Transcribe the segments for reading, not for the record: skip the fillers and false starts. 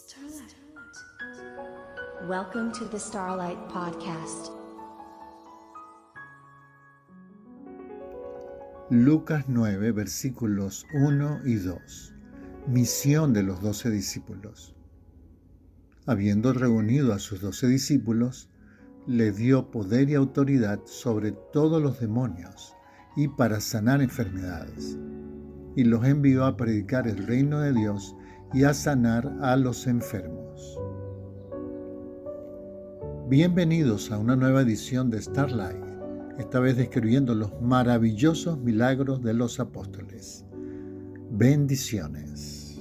Starlight. Welcome to the Starlight Podcast. Lucas 9, versículos 1 y 2. Misión de los 12 discípulos. Habiendo reunido a sus 12 discípulos, le dio poder y autoridad sobre todos los demonios y para sanar enfermedades. Y los envió a predicar el reino de Dios y a sanar a los enfermos. Bienvenidos a una nueva edición de Starlight, esta vez describiendo los maravillosos milagros de los apóstoles. Bendiciones.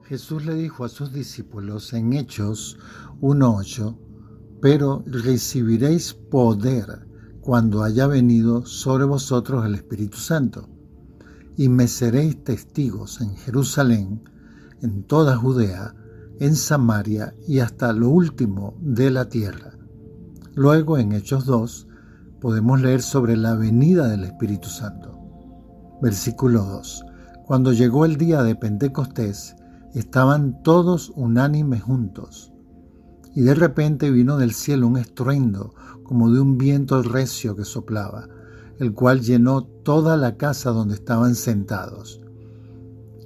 Jesús le dijo a sus discípulos en Hechos 1:8, pero recibiréis poder cuando haya venido sobre vosotros el Espíritu Santo, y me seréis testigos en Jerusalén, en toda Judea, en Samaria y hasta lo último de la tierra. Luego, en Hechos 2, podemos leer sobre la venida del Espíritu Santo. Versículo 2. Cuando llegó el día de Pentecostés, estaban todos unánimes juntos. Y de repente vino del cielo un estruendo como de un viento recio que soplaba, el cual llenó toda la casa donde estaban sentados.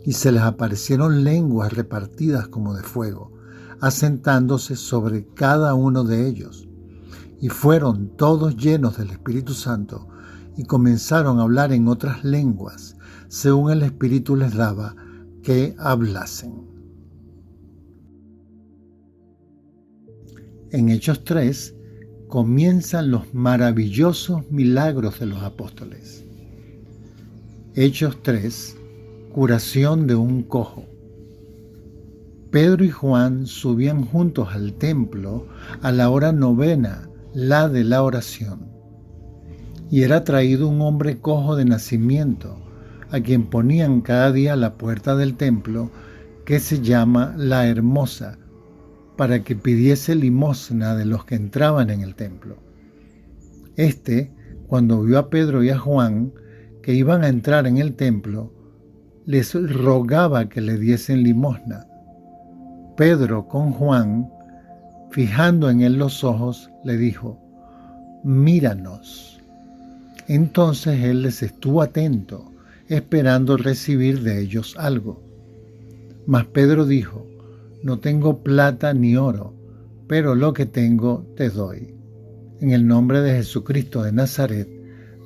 Y se les aparecieron lenguas repartidas como de fuego, asentándose sobre cada uno de ellos. Y fueron todos llenos del Espíritu Santo y comenzaron a hablar en otras lenguas, según el Espíritu les daba que hablasen. En Hechos 3 comienzan los maravillosos milagros de los apóstoles. Hechos 3, curación de un cojo. Pedro y Juan subían juntos al templo a la hora novena, la de la oración. Y era traído un hombre cojo de nacimiento, a quien ponían cada día a la puerta del templo, que se llama La Hermosa, para que pidiese limosna de los que entraban en el templo. Cuando vio a Pedro y a Juan, que iban a entrar en el templo, les rogaba que le diesen limosna. Pedro, con Juan, fijando en él los ojos, le dijo: «Míranos». Entonces él les estuvo atento, esperando recibir de ellos algo. Mas Pedro dijo: «No tengo plata ni oro, pero lo que tengo te doy. En el nombre de Jesucristo de Nazaret,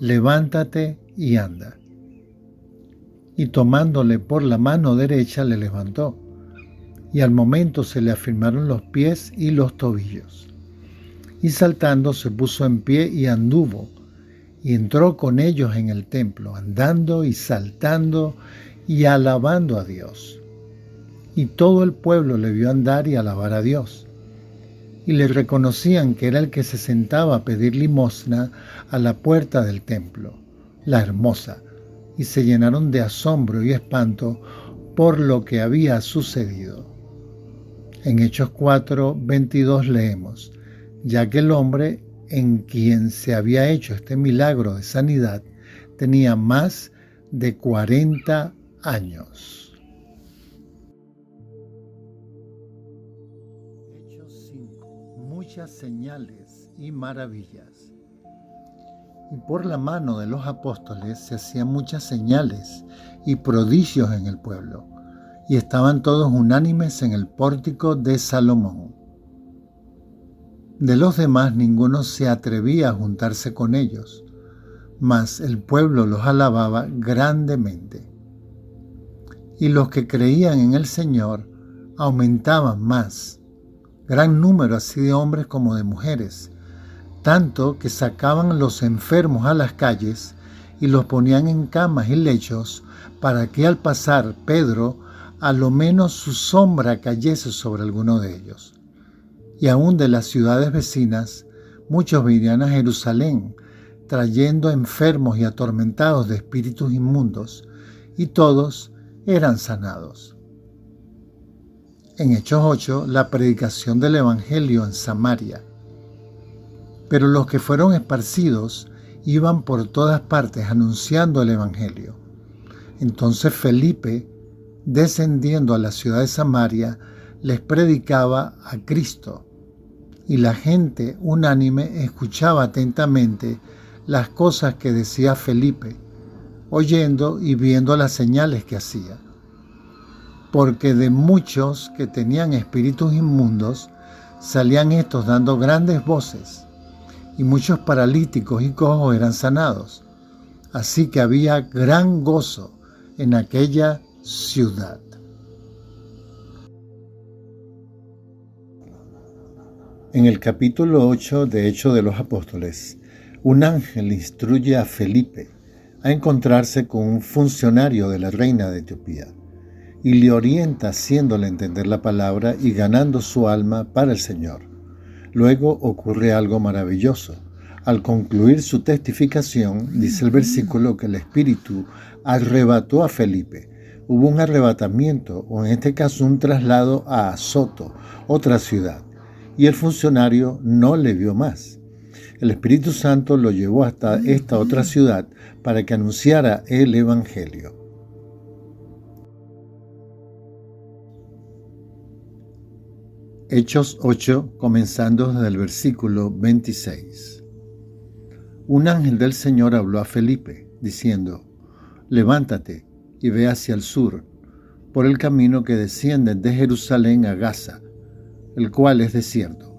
levántate y anda». Y tomándole por la mano derecha le levantó, y al momento se le afirmaron los pies y los tobillos. Y saltando se puso en pie y anduvo, y entró con ellos en el templo, andando y saltando y alabando a Dios. Y todo el pueblo le vio andar y alabar a Dios. Y le reconocían que era el que se sentaba a pedir limosna a la puerta del templo, La Hermosa, y se llenaron de asombro y espanto por lo que había sucedido. En Hechos 4:22 leemos: ya que el hombre en quien se había hecho este milagro de sanidad tenía más de 40 años. Hechos 5. Muchas señales y maravillas. Y por la mano de los apóstoles se hacían muchas señales y prodigios en el pueblo, y estaban todos unánimes en el pórtico de Salomón. De los demás ninguno se atrevía a juntarse con ellos, mas el pueblo los alababa grandemente. Y los que creían en el Señor aumentaban más, gran número así de hombres como de mujeres, tanto que sacaban los enfermos a las calles y los ponían en camas y lechos, para que al pasar Pedro, a lo menos su sombra cayese sobre alguno de ellos. Y aún de las ciudades vecinas, muchos venían a Jerusalén, trayendo enfermos y atormentados de espíritus inmundos, y todos eran sanados. En Hechos 8, la predicación del Evangelio en Samaria. Pero los que fueron esparcidos iban por todas partes anunciando el Evangelio. Entonces Felipe, descendiendo a la ciudad de Samaria, les predicaba a Cristo, y la gente unánime escuchaba atentamente las cosas que decía Felipe, oyendo y viendo las señales que hacía. Porque de muchos que tenían espíritus inmundos, salían estos dando grandes voces, y muchos paralíticos y cojos eran sanados. Así que había gran gozo en aquella ciudad. En el capítulo 8 de Hechos de los Apóstoles, un ángel instruye a Felipe a encontrarse con un funcionario de la reina de Etiopía y le orienta haciéndole entender la palabra y ganando su alma para el Señor. Luego ocurre algo maravilloso. Al concluir su testificación, dice el versículo que el Espíritu arrebató a Felipe. Hubo un arrebatamiento, o en este caso un traslado a Azoto, otra ciudad, y el funcionario no le vio más. El Espíritu Santo lo llevó hasta esta otra ciudad para que anunciara el Evangelio. Hechos 8, comenzando desde el versículo 26. Un ángel del Señor habló a Felipe, diciendo: levántate y ve hacia el sur, por el camino que desciende de Jerusalén a Gaza, el cual es desierto.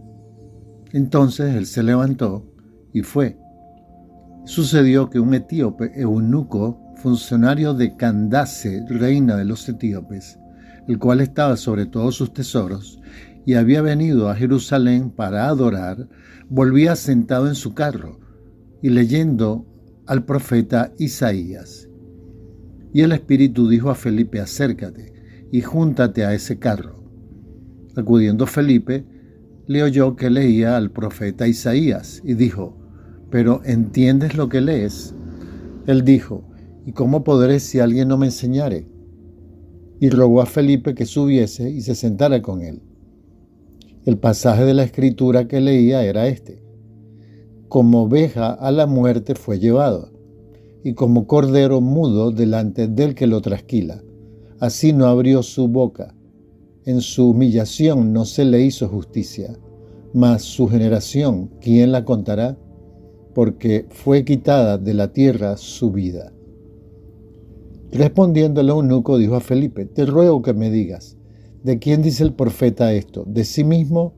Entonces él se levantó y fue. Sucedió que un etíope eunuco, funcionario de Candace, reina de los etíopes, el cual estaba sobre todos sus tesoros, y había venido a Jerusalén para adorar, volvía sentado en su carro y leyendo al profeta Isaías. Y el Espíritu dijo a Felipe: acércate y júntate a ese carro. Acudiendo Felipe, le oyó que leía al profeta Isaías y dijo: ¿pero entiendes lo que lees? Él dijo: ¿y cómo podré si alguien no me enseñare? Y rogó a Felipe que subiese y se sentara con él. El pasaje de la Escritura que leía era este: como oveja a la muerte fue llevado, y como cordero mudo delante del que lo trasquila, así no abrió su boca. En su humillación no se le hizo justicia, mas su generación, ¿quién la contará? Porque fue quitada de la tierra su vida. Respondiendo el eunuco dijo a Felipe: te ruego que me digas, ¿de quién dice el profeta esto? ¿De sí mismo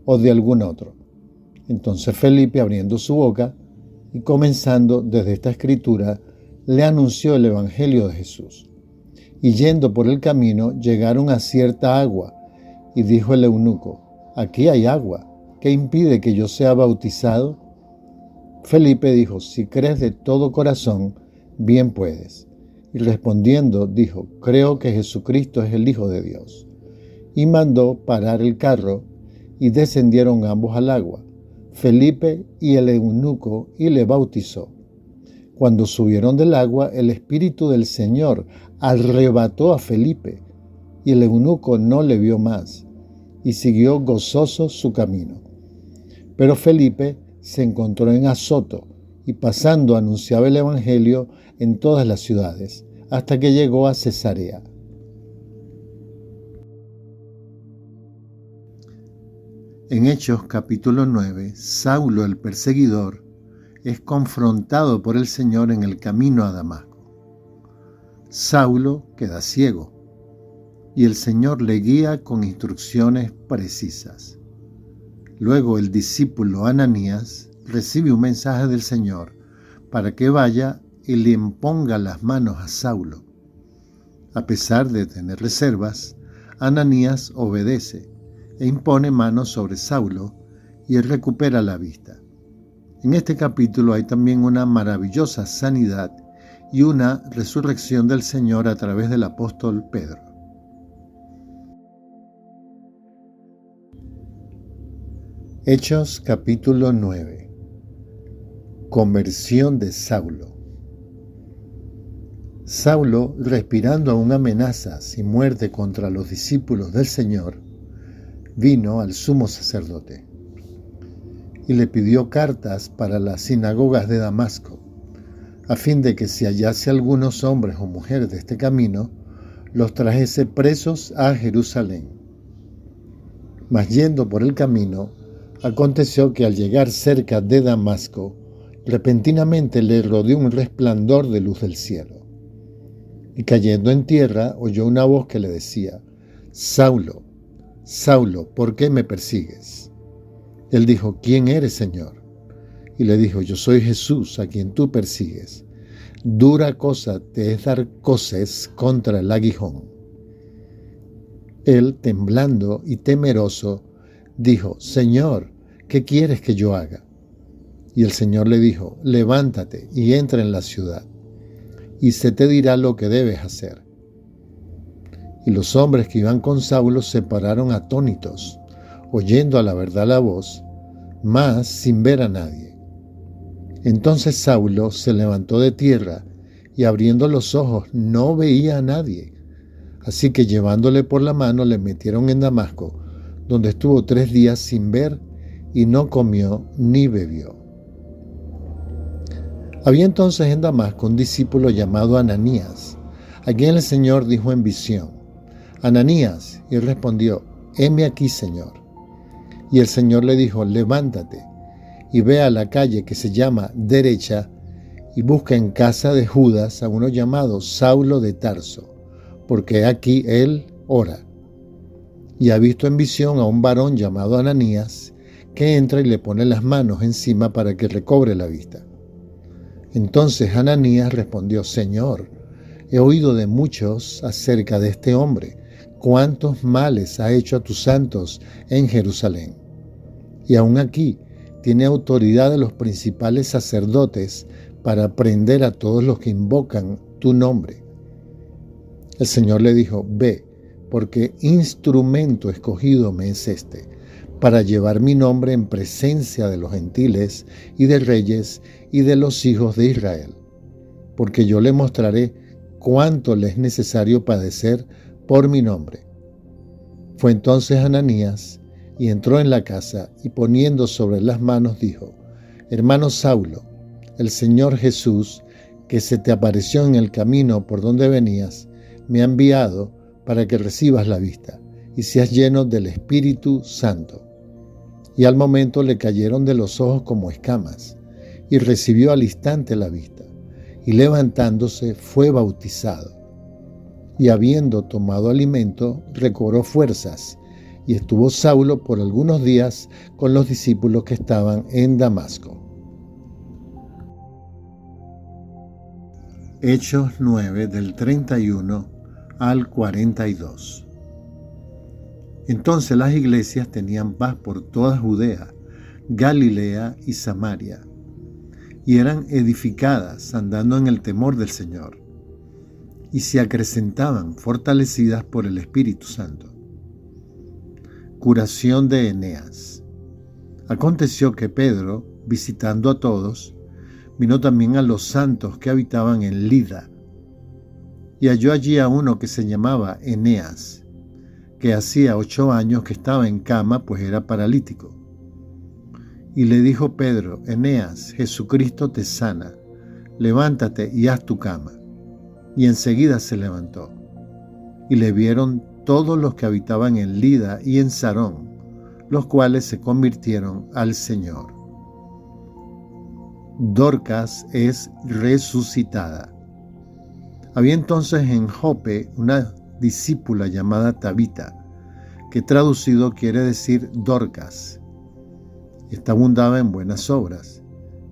o de algún otro? Entonces Felipe, abriendo su boca y comenzando desde esta escritura, le anunció el evangelio de Jesús. Y yendo por el camino, llegaron a cierta agua, y dijo el eunuco: aquí hay agua, ¿qué impide que yo sea bautizado? Felipe dijo: si crees de todo corazón, bien puedes. Y respondiendo dijo: creo que Jesucristo es el Hijo de Dios. Y mandó parar el carro, y descendieron ambos al agua, Felipe y el eunuco, y le bautizó. Cuando subieron del agua, el Espíritu del Señor arrebató a Felipe, y el eunuco no le vio más, y siguió gozoso su camino. Pero Felipe se encontró en Azoto, y pasando anunciaba el Evangelio en todas las ciudades, hasta que llegó a Cesarea. En Hechos capítulo 9, Saulo el perseguidor es confrontado por el Señor en el camino a Damasco. Saulo queda ciego y el Señor le guía con instrucciones precisas. Luego el discípulo Ananías recibe un mensaje del Señor para que vaya y le imponga las manos a Saulo. A pesar de tener reservas, Ananías obedece e impone manos sobre Saulo y él recupera la vista. En este capítulo hay también una maravillosa sanidad y una resurrección del Señor a través del apóstol Pedro. Hechos capítulo 9. Conversión de Saulo. Saulo, respirando aún amenazas y muerte contra los discípulos del Señor, vino al sumo sacerdote y le pidió cartas para las sinagogas de Damasco, a fin de que si hallase algunos hombres o mujeres de este camino, los trajese presos a Jerusalén. Mas yendo por el camino, aconteció que al llegar cerca de Damasco, repentinamente le rodeó un resplandor de luz del cielo. Y cayendo en tierra, oyó una voz que le decía: Saulo, Saulo, ¿por qué me persigues? Él dijo: ¿Quién eres, Señor? Y le dijo: Yo soy Jesús, a quien tú persigues. Dura cosa te es dar coces contra el aguijón. Él, temblando y temeroso, dijo: Señor, ¿qué quieres que yo haga? Y el Señor le dijo: Levántate y entra en la ciudad, y se te dirá lo que debes hacer. Y los hombres que iban con Saulo se pararon atónitos, oyendo a la verdad la voz, mas sin ver a nadie. Entonces Saulo se levantó de tierra, y abriendo los ojos no veía a nadie. Así que llevándole por la mano le metieron en Damasco, donde estuvo 3 días sin ver, y no comió ni bebió. Había entonces en Damasco un discípulo llamado Ananías, a quien el Señor dijo en visión: Ananías, y él respondió: heme aquí, Señor. Y el Señor le dijo: levántate y ve a la calle que se llama Derecha, y busca en casa de Judas a uno llamado Saulo de Tarso, porque aquí él ora. Y ha visto en visión a un varón llamado Ananías, que entra y le pone las manos encima para que recobre la vista. Entonces Ananías respondió: Señor, he oído de muchos acerca de este hombre, cuántos males ha hecho a tus santos en Jerusalén. Y aún aquí tiene autoridad de los principales sacerdotes para prender a todos los que invocan tu nombre. El Señor le dijo: ve, porque instrumento escogido me es este, para llevar mi nombre en presencia de los gentiles y de reyes y de los hijos de Israel, porque yo le mostraré cuánto le es necesario padecer por mi nombre. Fue entonces Ananías y entró en la casa, y poniendo sobre las manos dijo: Hermano Saulo, el Señor Jesús, que se te apareció en el camino por donde venías, me ha enviado para que recibas la vista y seas lleno del Espíritu Santo. Y al momento le cayeron de los ojos como escamas, y recibió al instante la vista, y levantándose fue bautizado. Y habiendo tomado alimento, recobró fuerzas, y estuvo Saulo por algunos días con los discípulos que estaban en Damasco. Hechos 9, del 31 al 42. Entonces las iglesias tenían paz por toda Judea, Galilea y Samaria, y eran edificadas andando en el temor del Señor, y se acrecentaban fortalecidas por el Espíritu Santo. Curación de Eneas. Aconteció que Pedro, visitando a todos, vino también a los santos que habitaban en Lida, y halló allí a uno que se llamaba Eneas, que hacía 8 años que estaba en cama, pues era paralítico. Y le dijo Pedro: Eneas, Jesucristo te sana, levántate y haz tu cama. Y enseguida se levantó. Y le vieron todos los que habitaban en Lida y en Sarón, los cuales se convirtieron al Señor. Dorcas es resucitada. Había entonces en Jope una discípula llamada Tabita, que traducido quiere decir Dorcas. Esta abundaba en buenas obras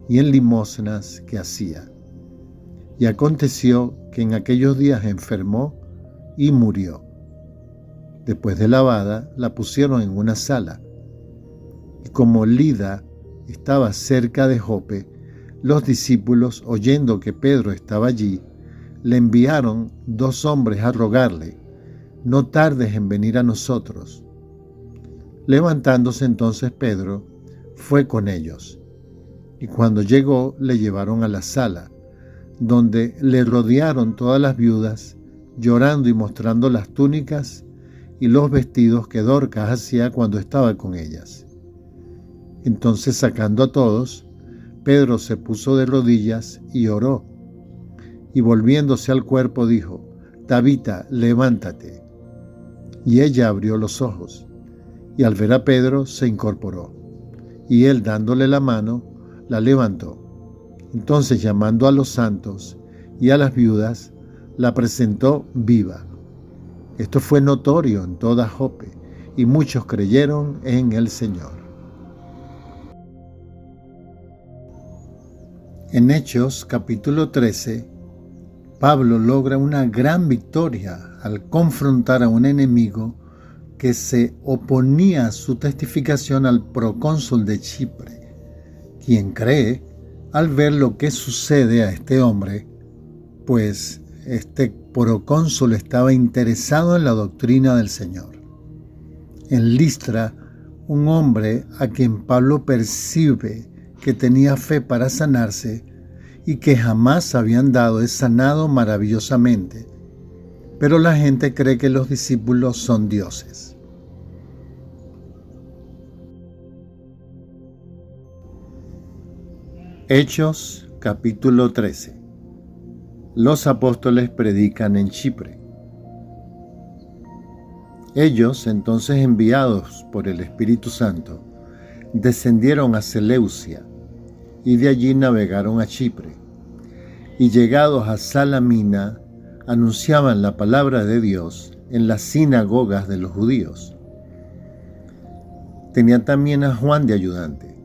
y en limosnas que hacía. Y aconteció que en aquellos días enfermó y murió. Después de lavada, la pusieron en una sala. Y como Lida estaba cerca de Jope, los discípulos, oyendo que Pedro estaba allí, le enviaron 2 hombres a rogarle: no tardes en venir a nosotros. Levantándose entonces Pedro, fue con ellos, y cuando llegó le llevaron a la sala, donde le rodearon todas las viudas, llorando y mostrando las túnicas y los vestidos que Dorcas hacía cuando estaba con ellas. Entonces, sacando a todos, Pedro se puso de rodillas y oró. Y volviéndose al cuerpo dijo: Tabita, levántate. Y ella abrió los ojos, y al ver a Pedro se incorporó. Y él, dándole la mano, la levantó. Entonces, llamando a los santos y a las viudas, la presentó viva. Esto fue notorio en toda Jope, y muchos creyeron en el Señor. En Hechos capítulo 13, Pablo logra una gran victoria al confrontar a un enemigo que se oponía a su testificación al procónsul de Chipre, quien cree, al ver lo que sucede a este hombre, pues este procónsul estaba interesado en la doctrina del Señor. En Listra, un hombre a quien Pablo percibe que tenía fe para sanarse y que jamás habían dado, es sanado maravillosamente, pero la gente cree que los discípulos son dioses. Hechos capítulo 13. Los apóstoles predican en Chipre. Ellos, entonces enviados por el Espíritu Santo, descendieron a Seleucia y de allí navegaron a Chipre. Y llegados a Salamina, anunciaban la palabra de Dios en las sinagogas de los judíos. Tenían también a Juan de ayudante.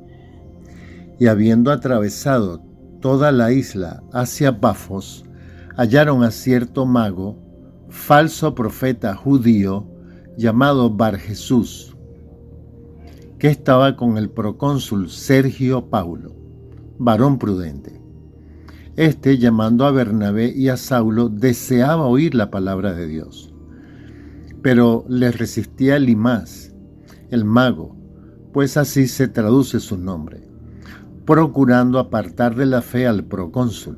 Y habiendo atravesado toda la isla hacia Pafos, hallaron a cierto mago, falso profeta judío, llamado Bar-Jesús, que estaba con el procónsul Sergio Paulo, varón prudente. Este, llamando a Bernabé y a Saulo, deseaba oír la palabra de Dios. Pero le resistía Elimas, el mago, pues así se traduce su nombre, procurando apartar de la fe al procónsul.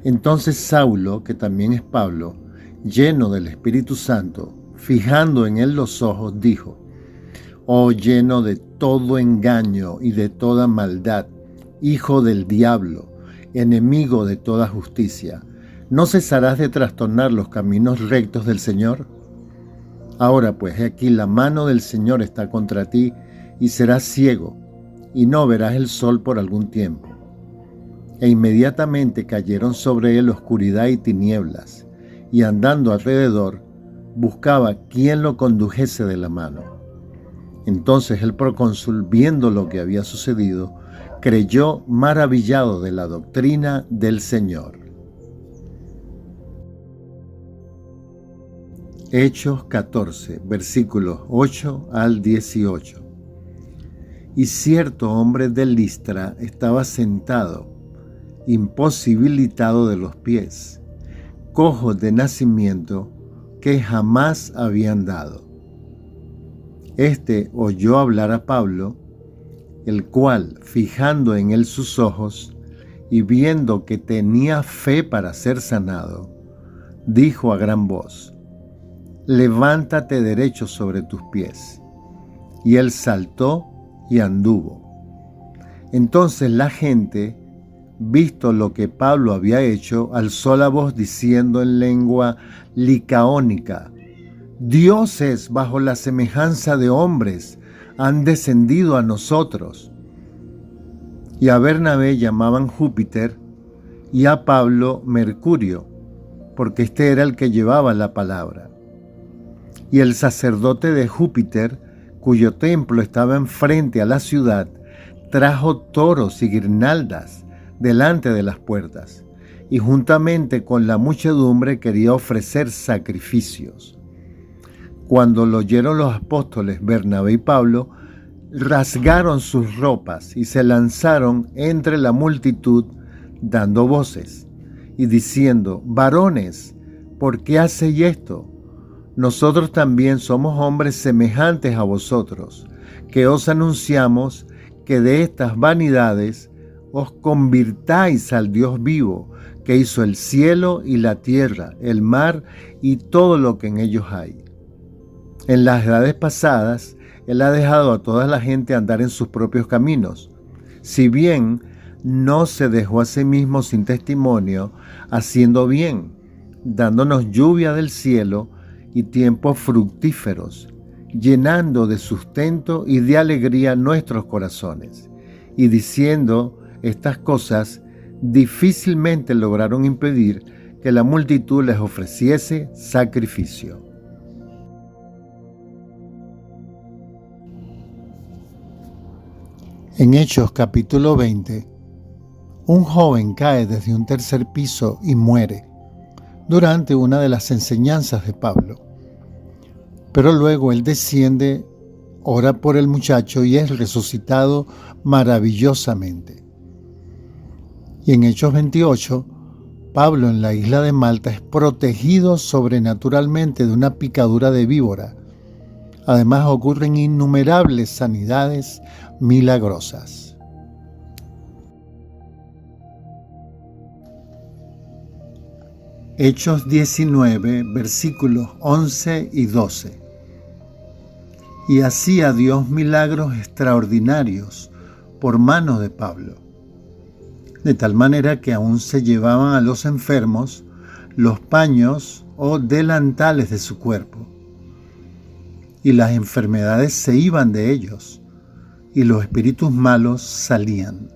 Entonces Saulo, que también es Pablo, lleno del Espíritu Santo, fijando en él los ojos, dijo: Oh, lleno de todo engaño y de toda maldad, hijo del diablo, enemigo de toda justicia, ¿no cesarás de trastornar los caminos rectos del Señor? Ahora pues, he aquí la mano del Señor está contra ti, y serás ciego, y no verás el sol por algún tiempo. E inmediatamente cayeron sobre él oscuridad y tinieblas, y andando alrededor, buscaba quién lo condujese de la mano. Entonces el procónsul, viendo lo que había sucedido, creyó maravillado de la doctrina del Señor. Hechos 14, versículos 8 al 18. Y cierto hombre de Listra estaba sentado, imposibilitado de los pies, cojo de nacimiento, que jamás había andado. Este oyó hablar a Pablo, el cual, fijando en él sus ojos y viendo que tenía fe para ser sanado, dijo a gran voz: Levántate derecho sobre tus pies. Y él saltó y anduvo. Entonces la gente, visto lo que Pablo había hecho, alzó la voz diciendo en lengua licaónica: Dioses bajo la semejanza de hombres han descendido a nosotros. Y a Bernabé llamaban Júpiter y a Pablo Mercurio, porque este era el que llevaba la palabra. Y el sacerdote de Júpiter, cuyo templo estaba enfrente a la ciudad, trajo toros y guirnaldas delante de las puertas, y juntamente con la muchedumbre quería ofrecer sacrificios. Cuando lo oyeron los apóstoles Bernabé y Pablo, rasgaron sus ropas y se lanzaron entre la multitud, dando voces y diciendo: Varones, ¿por qué hacéis esto? Nosotros también somos hombres semejantes a vosotros, que os anunciamos que de estas vanidades os convirtáis al Dios vivo, que hizo el cielo y la tierra, el mar y todo lo que en ellos hay. En las edades pasadas, Él ha dejado a toda la gente andar en sus propios caminos. Si bien no se dejó a sí mismo sin testimonio, haciendo bien, dándonos lluvia del cielo y tiempos fructíferos, llenando de sustento y de alegría nuestros corazones. Y diciendo estas cosas, difícilmente lograron impedir que la multitud les ofreciese sacrificio. En Hechos capítulo 20, un joven cae desde un tercer piso y muere durante una de las enseñanzas de Pablo. Pero luego él desciende, ora por el muchacho y es resucitado maravillosamente. Y en Hechos 28, Pablo en la isla de Malta es protegido sobrenaturalmente de una picadura de víbora. Además ocurren innumerables sanidades milagrosas. Hechos 19, versículos 11 y 12. Y hacía Dios milagros extraordinarios por mano de Pablo, de tal manera que aún se llevaban a los enfermos los paños o delantales de su cuerpo, y las enfermedades se iban de ellos, y los espíritus malos salían.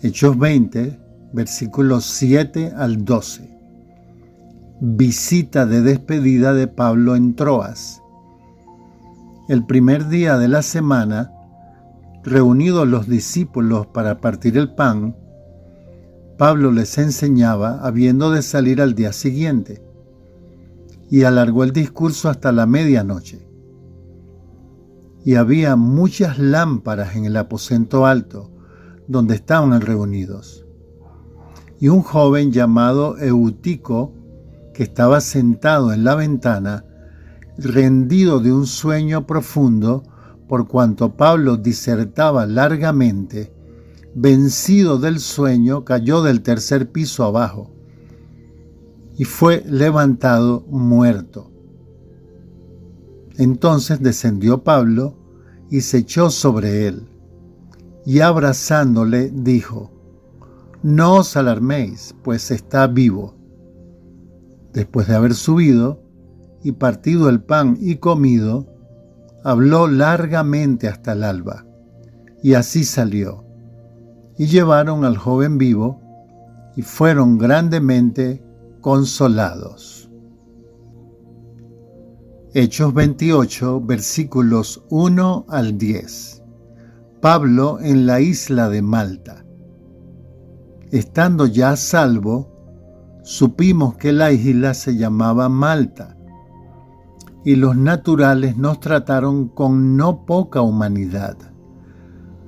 Hechos 20, versículos 7 al 12. Visita de despedida de Pablo en Troas. El primer día de la semana, reunidos los discípulos para partir el pan, Pablo les enseñaba habiendo de salir al día siguiente, y alargó el discurso hasta la medianoche. Y había muchas lámparas en el aposento alto, donde estaban reunidos. Y un joven llamado Eutico, que estaba sentado en la ventana, rendido de un sueño profundo, por cuanto Pablo disertaba largamente, vencido del sueño, cayó del tercer piso abajo y fue levantado muerto. Entonces descendió Pablo y se echó sobre él, y abrazándole dijo: «No os alarméis, pues está vivo». Después de haber subido y partido el pan y comido, habló largamente hasta el alba, y así salió. Y llevaron al joven vivo, y fueron grandemente consolados. Hechos 28, versículos 1 al 10. Pablo en la isla de Malta. Estando ya a salvo, supimos que la isla se llamaba Malta, y los naturales nos trataron con no poca humanidad,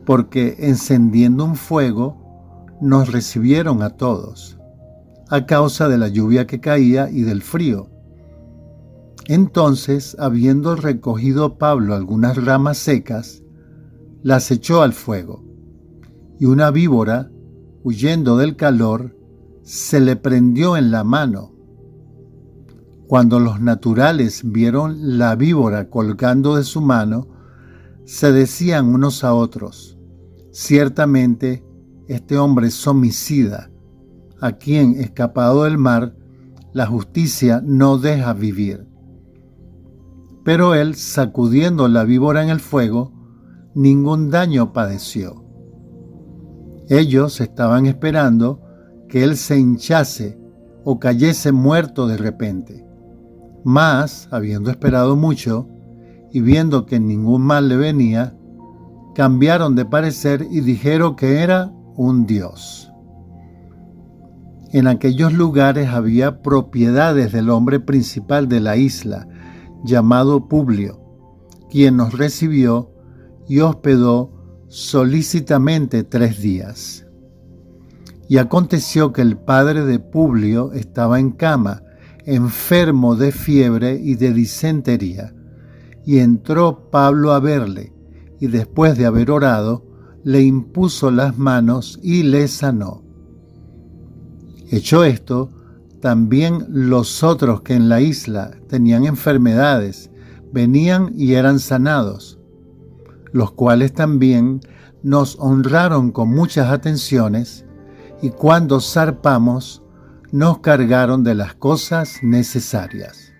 porque encendiendo un fuego nos recibieron a todos, a causa de la lluvia que caía y del frío. Entonces, habiendo recogido Pablo algunas ramas secas, las echó al fuego, y una víbora, huyendo del calor, se le prendió en la mano. Cuando los naturales vieron la víbora colgando de su mano, se decían unos a otros: «Ciertamente, este hombre es homicida, a quien, escapado del mar, la justicia no deja vivir». Pero él, sacudiendo la víbora en el fuego, ningún daño padeció. Ellos estaban esperando que él se hinchase o cayese muerto de repente. Mas, habiendo esperado mucho, y viendo que ningún mal le venía, cambiaron de parecer y dijeron que era un dios. En aquellos lugares había propiedades del hombre principal de la isla, llamado Publio, quien nos recibió y hospedó solícitamente 3 días. Y aconteció que el padre de Publio estaba en cama, enfermo de fiebre y de disentería, y entró Pablo a verle, y después de haber orado, le impuso las manos y le sanó. Hecho esto, también los otros que en la isla tenían enfermedades venían y eran sanados, los cuales también nos honraron con muchas atenciones, y cuando zarpamos nos cargaron de las cosas necesarias.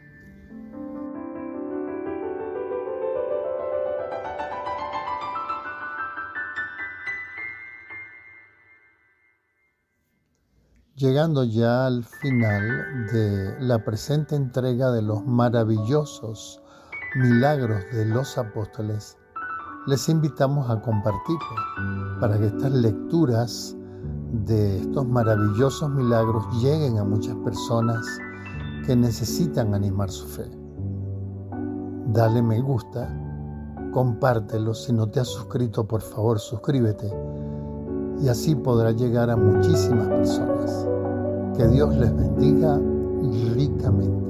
Llegando ya al final de la presente entrega de los maravillosos milagros de los apóstoles, les invitamos a compartirlo para que estas lecturas de estos maravillosos milagros lleguen a muchas personas que necesitan animar su fe. Dale me gusta, compártelo. Si no te has suscrito, por favor, suscríbete. Y así podrá llegar a muchísimas personas. Que Dios les bendiga ricamente.